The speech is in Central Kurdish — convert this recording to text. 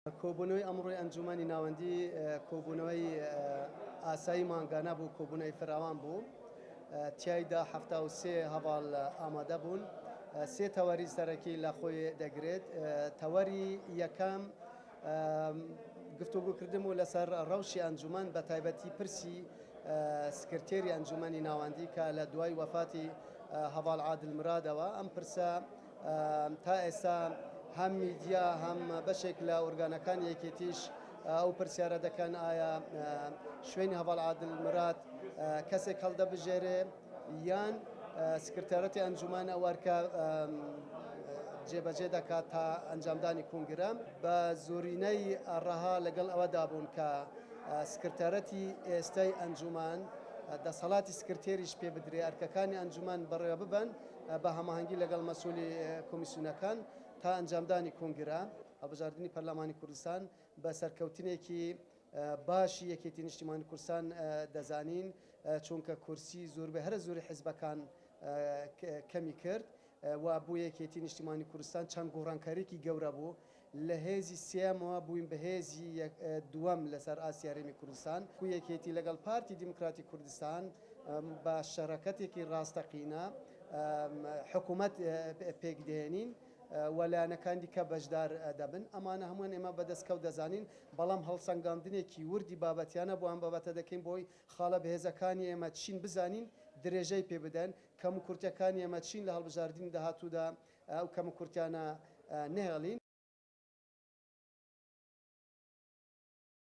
کۆبوونەوەی ئەمڕۆی ئەنجومەنی ناوەندی کۆبوونەوەی ئاسایی مانگانە بوو، کۆبوونەوەی فراوان بوو. تیایدا 73 هەواڵ ئامادە بوون. سێ تەوەری سەرەکی لە خۆی دەگرێت. تەوەری یەکەم گفتوگوکردن و لەسەر ڕەوشی ئەنجومەن بە تایبەتی پرسی سکرتێری ئەنجومەنی ناوەندی کە لە دوای وەفاتی هەواڵ عادل مرادەوە ئەم پرسە تا ئێستا هەم میدیا هەم بەشێک لە ئۆرگانەکان یەکێتیش ئەو پرسیارە دەکەن ئایا شوێنی هەواڵ عادل مراد کەسێک هەڵدەبژێرێ یان سکرتێرەتی ئەنجومەن ئەوەرکە جێبەجێ دەکات تا ئەنجامدانی کنگرە. بە زۆرینەی ڕەها لەگەڵ ئەوەدا بوون کە سکرتێرەتی ئێستای ئەنجومەن دەسەڵاتی سکرتێریش پێ بدرێ، ئەرکەکانی ئەنجومەن بەڕێوە ببن بە هەماهەنگی لەگەڵ مەسئولی کۆمیسیۆنەکان تا ئەنجامدانی کنگرە. هەڵبژاردننی پەرلەمانی کوردستان بە سەرکەوتنێکی باشی یەکێتی نیشتیمانی کوردستان دەزانین، چونکە کورسی زۆر بە هەرە زۆری حیزبەکان کەمی کرد و بۆ یەکێتی نیشتیمانی کوردستان چەند گۆڕانکاریێکی گەورە بوو. لە هێزی سێمەوە بووین بە هێزی دووەم لەسەر ئاسیا هەرێمی کوردستان. بۆ یەکێتی لەگەڵ پارتی دیموکراتی کوردستان بە شەڕەکەتێکی ڕاستەقینە حکوومەت پێک دێنین وەلایەنەکان دیکە بەشدار دەبن. ئەمانە هەمووان ئێمە بەدەستکەوت دەزانین، بەڵام هەڵسەنگاندنێکی وردی بابەتیانە بۆ ئەم بابەتە دەکەین بۆی خاڵە بەهێزەکانی ئێمە چین بزانین، درێژەی پێ بدەن، کەم و کورتەکانی ئێمە چین لە هەڵبژاردننی داهاتوودا ئەو کەم و کورتیانە نێڵین.